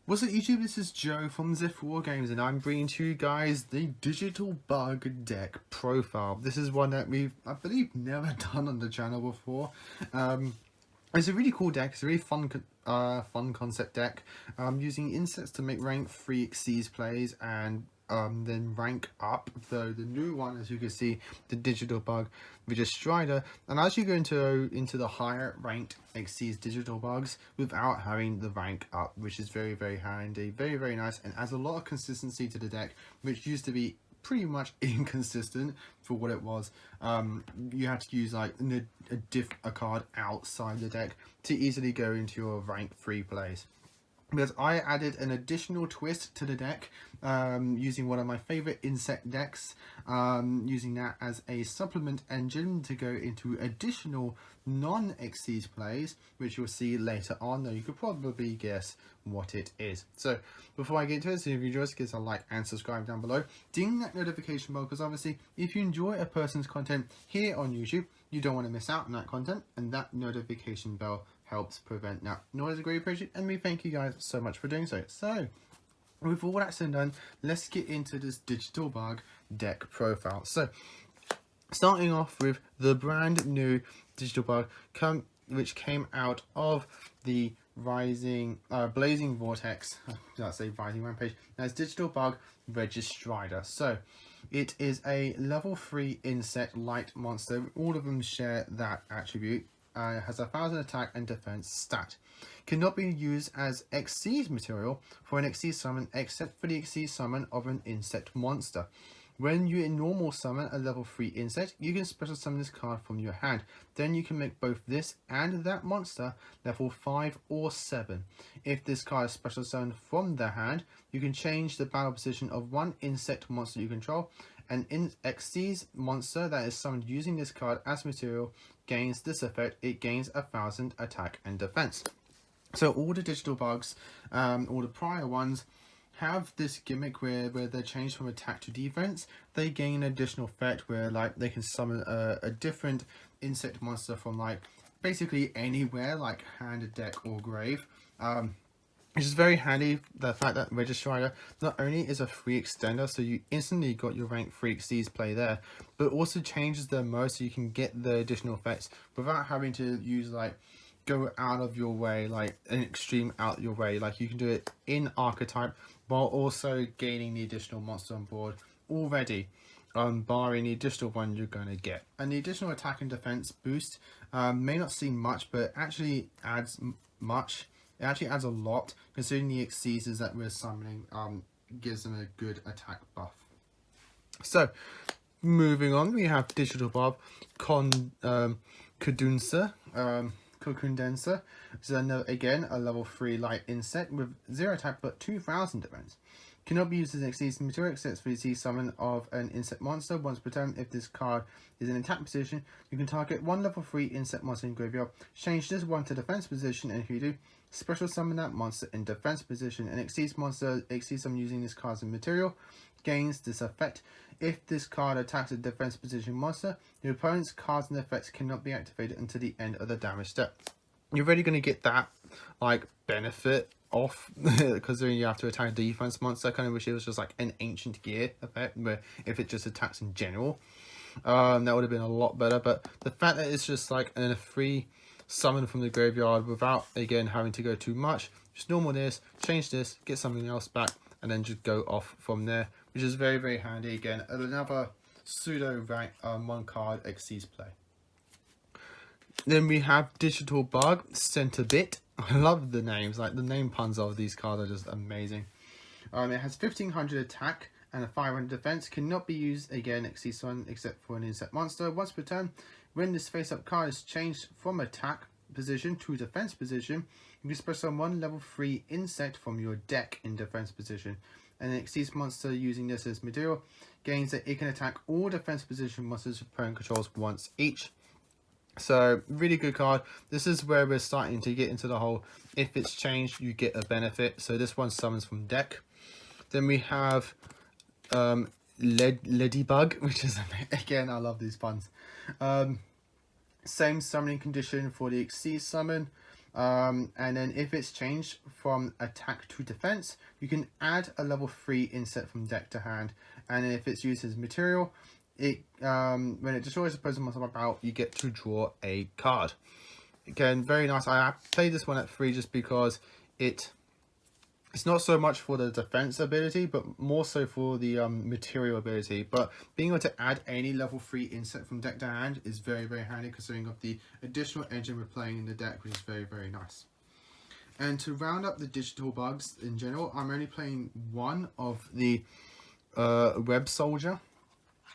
What's up YouTube, this is Joe from BLVO Games and I'm bringing to you guys the Digital Bug deck profile. This is one that we've, I believe, never done on the channel before. It's a really cool deck, it's a really fun concept deck, using insets to make rank 3 Xyz plays and then rank up the new one, as you can see, the Digital Bug Registrider. And as you go into the higher ranked Xyz digital bugs without having the rank up, which is very, very handy, very, very nice, and adds a lot of consistency to the deck, which used to be pretty much inconsistent for what it was. You had to use like a card outside the deck to easily go into your rank 3 plays. Because I added an additional twist to the deck, using one of my favorite insect decks, using that as a supplement engine to go into additional non-Xyz plays, which you'll see later on, though you could probably guess what it is. So before I get into it, so if you enjoy this, give us a like and subscribe down below. Ding that notification bell, because obviously if you enjoy a person's content here on YouTube, you don't want to miss out on that content, and that notification bell helps prevent that. Noise, greatly appreciated, and we thank you guys so much for doing so. So with all that said and done, let's get into this Digital Bug deck profile. So starting off with the brand new Digital Bug, which came out of the Blazing Vortex, let's say Rising Rampage, as Digital Bug Registrider. So it is a level 3 insect light monster. All of them share that attribute. Has 1000 attack and defense stat. Cannot be used as Xyz material for an Xyz summon except for the Xyz summon of an insect monster. When you normal summon a level 3 insect, you can special summon this card from your hand. Then you can make both this and that monster level 5 or 7. If this card is special summoned from the hand, you can change the battle position of one insect monster you control. An Xyz monster that is summoned using this card as material gains this effect. It gains 1000 attack and defense. So all the digital bugs, all the prior ones, have this gimmick where they're changed from attack to defense. They gain an additional effect where like they can summon a different insect monster from like basically anywhere, like hand, deck, or grave. Which is very handy, the fact that Registrider not only is a free extender, so you instantly got your rank 3 Xyz play there, but also changes the mode so you can get the additional effects without having to use like go out of your way, like an extreme out your way. Like you can do it in archetype while also gaining the additional monster on board already, barring the additional one you're going to get. And the additional attack and defense boost may not seem much, but actually adds much. It actually adds a lot, considering the Xyzs that we're summoning gives them a good attack buff. So, moving on, we have Digital Bug Condenser. Which is again a level 3 light insect with 0 attack but 2000 defense. Cannot be used as an Xyz material except for the Xyz summon of an insect monster once per turn. If this card is in attack position, you can target one level 3 insect monster in graveyard. Change this one to defense position, and if you do, special summon that monster in defense position. An Xyz monster, Xyz summon using this card as a material, gains this effect. If this card attacks a defense position monster, your opponent's cards and effects cannot be activated until the end of the damage step. You're really going to get that like benefit off because then you have to attack a defense monster. I kind of wish it was just like an ancient gear effect where if it just attacks in general, that would have been a lot better. But the fact that it's just like a free summon from the graveyard without again having to go too much, just normal this, change this, get something else back, and then just go off from there, which is very, very handy. Again, another pseudo rank 1 card Xyz play. Then we have Digital Bug Center Bit. I love the names, like the name puns of these cards are just amazing. It has 1500 attack and a 500 defense. Cannot be used again Xyz summon except for an insect monster once per turn. When this face-up card is changed from attack position to defense position, you can special summon one level 3 insect from your deck in defense position. And an Xyz monster using this as material gains that it can attack all defense position monsters your opponent controls once each. So really good card. This is where we're starting to get into the whole, if it's changed, you get a benefit. So this one summons from deck. Then we have Ladybug, which is, again, I love these puns. Same summoning condition for the Exceed summon. And then if it's changed from attack to defense, you can add a level 3 inset from deck to hand. And if it's used as material, it when it destroys a opposing monster about, you get to draw a card. Again, very nice. I played this one at 3 just because it's not so much for the defense ability, but more so for the material ability. But being able to add any level 3 inset from deck to hand is very, very handy, considering of the additional engine we're playing in the deck, which is very, very nice. And to round up the digital bugs in general, I'm only playing one of the Web Soldier.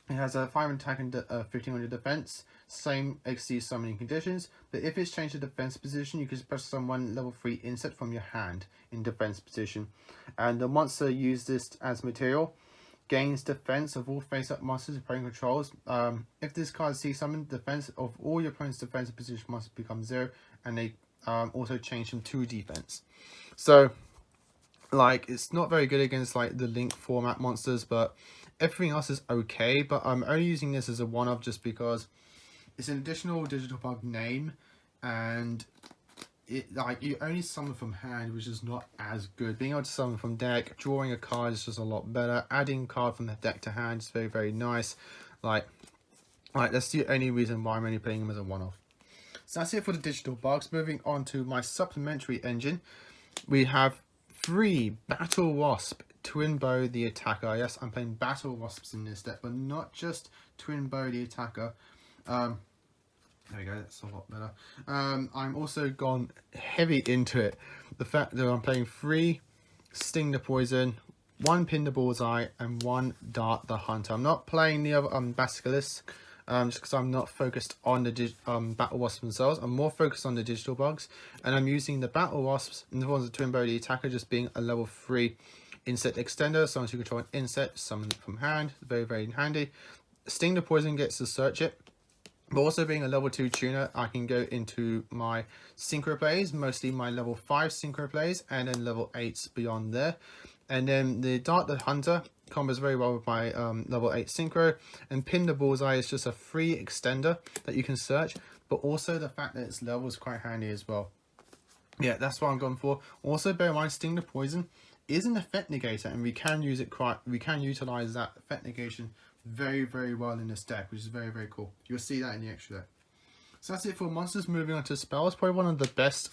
It has a 5 attack and 1500 defense, same XC summoning conditions, but if it's changed to defense position, you can special summon level 3 inset from your hand in defense position. And the monster used this as material gains defense of all face-up monsters opponent controls. If this card is C-summoned, defense of all your opponent's defensive position monsters becomes 0, and they also change them to defense. So, like, it's not very good against like the Link format monsters, but everything else is okay. But I'm only using this as a one-off just because it's an additional digital bug name, and it, like, you only summon from hand, which is not as good. Being able to summon from deck, drawing a card is just a lot better. Adding card from the deck to hand is very, very nice. Like that's the only reason why I'm only playing them as a one-off. So that's it for the digital bugs. Moving on to my supplementary engine, we have 3 Battle Wasp Twin Bow the Attacker. Yes, I'm playing Battle Wasps in this deck, but not just Twin Bow the Attacker. There we go, that's a lot better. I'm also gone heavy into it. The fact that I'm playing 3 Sting the Poison, 1 Pin the Bullseye, and 1 Dart the Hunter. I'm not playing the other Basilisk, just because I'm not focused on the Battle Wasps themselves. I'm more focused on the digital bugs, and I'm using the Battle Wasps and the ones of Twin Bow the Attacker just being a level 3 inset extender. So once you control an inset, summon it from hand. Very, very handy. Sting the Poison gets to search it. But also being a level 2 tuner, I can go into my synchro plays, mostly my level 5 synchro plays, and then level 8s beyond there. And then the Dart the Hunter combos very well with my level 8 synchro, and Pin the Bullseye is just a free extender that you can search, but also the fact that its level is quite handy as well. Yeah, that's what I'm going for. Also bear in mind, Sting the Poison is an effect negator, and we can use it we can utilize that effect negation very, very well in this deck, which is very, very cool. You'll see that in the extra deck. So that's it for monsters. Moving on to spells. Probably one of the best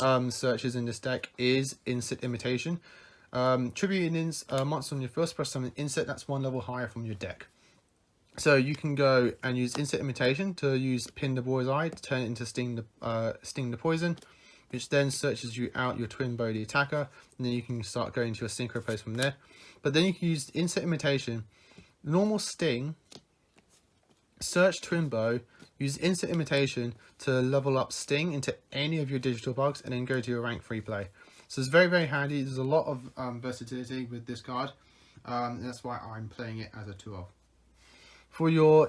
searches in this deck is Insect Imitation. Tribute a monster on your first press summon Insect, that's 1 level higher from your deck. So you can go and use Insect Imitation to use Pin the Bullseye to turn it into Sting the Poison, which then searches you out your Twin Bow the Attacker, and then you can start going to your synchro plays from there. But then you can use Insect Imitation, normal Sting, search Twin Bow, use Instant Imitation to level up Sting into any of your digital bugs, and then go to your rank 3 play. So it's very, very handy. There's a lot of versatility with this card. That's why I'm playing it as a 2-of. For your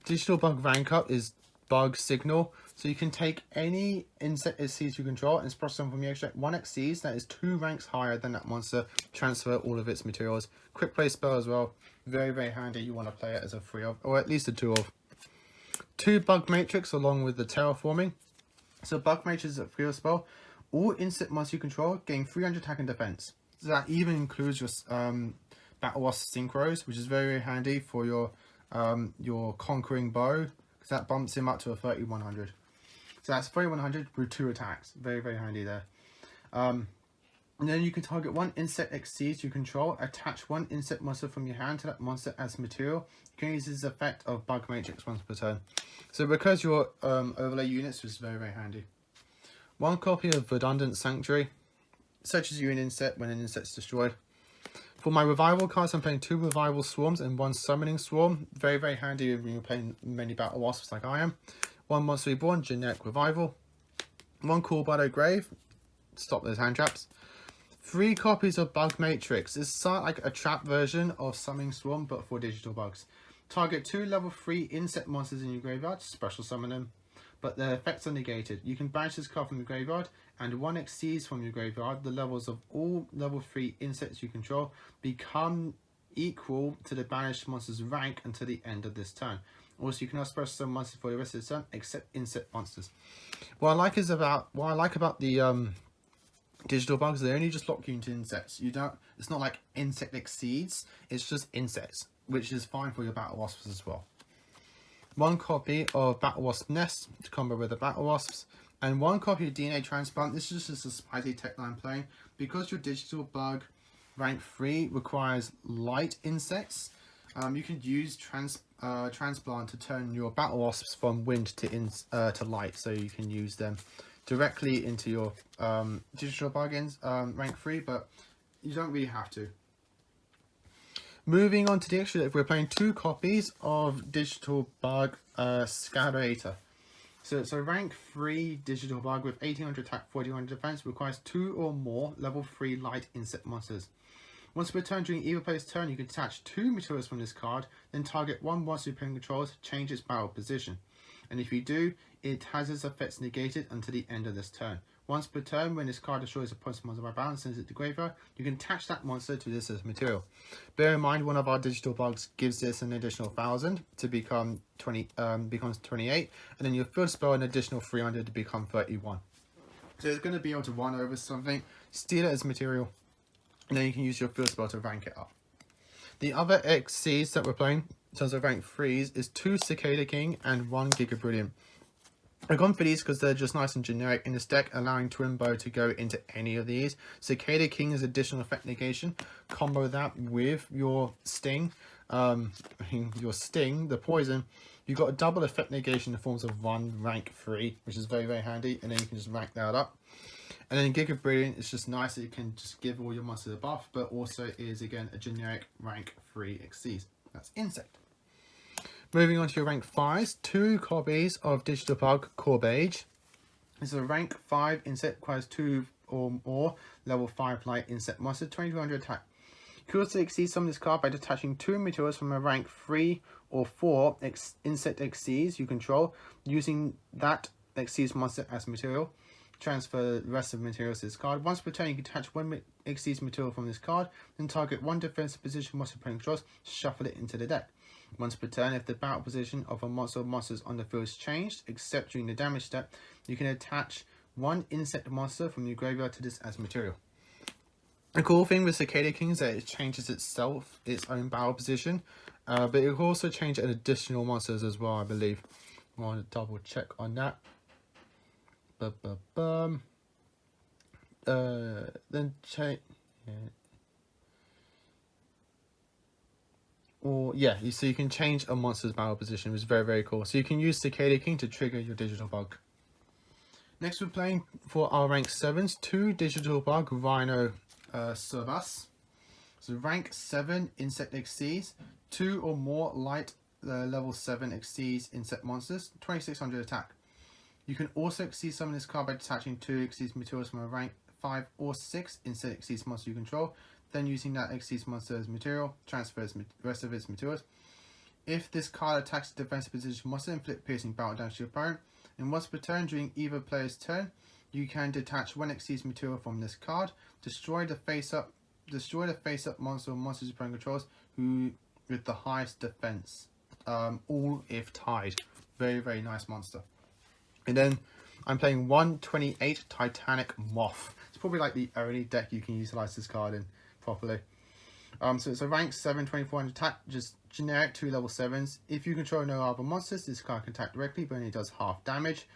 digital bug rank up is Bug Signal. So you can take any insect Xyz you control and express them from your extract 1 Xyz that is 2 ranks higher than that monster. Transfer all of its materials. Quick play spell as well. Very, very handy. You want to play it as a 3-of, or at least a 2-of. 2 Bug Matrix along with the Terraforming. So Bug Matrix is a 3-of spell. All insect monsters you control gain 300 attack and defense. So that even includes your Battle Wasp Synchros, which is very, very handy for your Conquering Bow, because that bumps him up to a 3100. So that's 3100 with 2 attacks. Very, very handy there. And then you can target 1 insect Xyz you control, attach 1 insect monster from your hand to that monster as material. You can use this effect of Bug Matrix once per turn. So because your overlay units is very, very handy. 1 copy of Redundant Sanctuary. Searches you an insect when an insect's destroyed. For my revival cards, I'm playing 2 revival swarms and 1 summoning swarm. Very, very handy when you're playing many battle wasps like I am. 1 monster reborn, generic revival. 1 Call by the Grave. Stop those hand traps. 3 copies of Bug Matrix. It's like a trap version of Summoning Swarm, but for digital bugs. Target 2 level 3 insect monsters in your graveyard. Special summon them. but the effects are negated. You can banish this card from the graveyard, and 1 exceeds from your graveyard. The levels of all level 3 insects you control become equal to the banished monster's rank until the end of this turn. Also, you can now special summon monsters for the rest of the turn, except insect monsters. What I like about the digital bugs, they only just lock you into insects. It's not like insect exceeds, it's just insects, which is fine for your battle wasps as well. 1 copy of Battle Wasp Nest to combo with the Battle Wasps, and 1 copy of DNA Transplant. This is just a spicy tech line playing. Because your digital bug rank 3 requires light insects, you can use Transplant to turn your Battle Wasps from wind to light, so you can use them directly into your digital bug rank 3, but you don't really have to. Moving on to the extra deck, we're playing 2 copies of Digital Bug Scaterator. So it's a rank 3 Digital Bug with 1800 attack, 1400 defense, requires 2 or more level 3 light insect monsters. Once per turn during either player's turn, you can detach 2 materials from this card, then target 1 monster your opponent controls, change its battle position. And if you do, it has its effects negated until the end of this turn. Once per turn, when this card destroys a opponent's monster by balance, sends it to graveyard, you can attach that monster to this as material. Bear in mind, one of our digital bugs gives this an additional 1000 to become 20, becomes 28, and then your field spell an additional 300 to become 31. So it's going to be able to run over something, steal it as material, and then you can use your field spell to rank it up. The other XCs that we're playing, in terms of rank 3s, is 2 Cicada King and 1 Giga Brilliant. I've gone for these because they're just nice and generic in this deck, allowing Twin Bow to go into any of these. Cicada King is additional effect negation. Combo that with your Sting. The poison. You've got a double effect negation in the forms of 1 rank 3, which is very, very handy, and then you can just rank that up. And then Giga Brilliant is just nice that you can just give all your monsters a buff, but also is again a generic rank 3 Xyz. That's Insect. Moving on to your rank 5s, 2 copies of Digital Bug Corbage. This is a rank 5 insect, requires 2 or more level 5 light insect monster, 2200 attack. You can also exceed some of this card by detaching 2 materials from a rank 3 or 4 insect Xyz you control, using that Xyz monster as material. Transfer the rest of the materials to this card. Once per turn, you can detach 1 Xyz material from this card, then target 1 defensive position monster opponent controls, shuffle it into the deck. Once per turn, if the battle position of a monster or monsters on the field is changed, except during the damage step, you can attach 1 insect monster from your graveyard to this as material. The cool thing with Cicada King is that it changes its own battle position, but it will also change additional monsters as well, I believe. I want to double check on that. Then change. So you can change a monster's battle position, which is very, very cool. So you can use Cicada King to trigger your digital bug. Next, we're playing for our rank 7s, 2 digital bug Rhino Surbus. So rank 7 insect Xyz, 2 or more light level 7 Xyz insect monsters, 2600 attack. You can also exceed some of this card by detaching 2 Xyz materials from a rank 5 or 6 insect Xyz monster you control. Then using that Xyz monster as material, transfer the rest of its materials. If this card attacks the defensive position monster, inflict piercing battle damage to your opponent. And once per turn during either player's turn, you can detach 1 Xyz material from this card, destroy the face-up monster or monsters your opponent controls who with the highest defense. All if tied. Very, very nice monster. And then I'm playing 128 Titanic Moth. It's probably like the only deck you can utilize this card in properly. So it's a rank 7, 2400 attack, just generic 2 level 7s. If you control no other monsters, this card can attack directly, but only does half damage.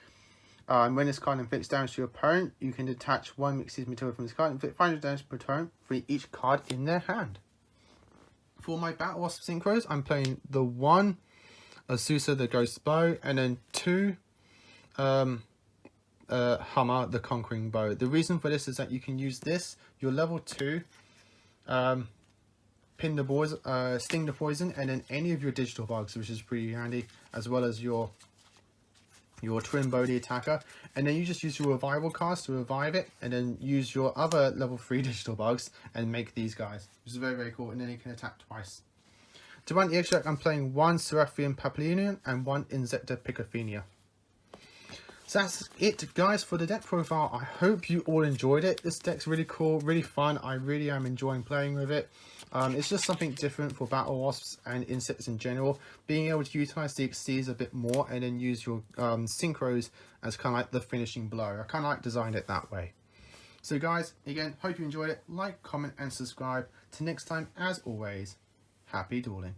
When this card inflicts damage to your opponent, you can detach 1 Xyz material from this card and inflict 500 damage per turn for each card in their hand. For my Battle Wasp Synchros, I'm playing the 1 Azusa the Ghost Bow, and then 2 Hummer the Conquering Bow. The reason for this is that you can use this, your level 2, pin the boys, sting the poison, and then any of your digital bugs, which is pretty handy, as well as your twin bow the attacker, and then you just use your revival cast to revive it, and then use your other level 3 digital bugs and make these guys, which is very, very cool. And then you can attack twice. To run the extract, I'm playing 1 Seraphian Papillonian and 1 Insecta Picophenia. So that's it, guys, for the deck profile. I hope you all enjoyed it. This deck's really cool, really fun. I really am enjoying playing with it. It's just something different for battle wasps and insects in general. Being able to utilize the exceeds a bit more and then use your synchros as kind of like the finishing blow. I kind of like designed it that way. So guys, again, hope you enjoyed it. Like, comment, and subscribe. Till next time, as always, happy dueling.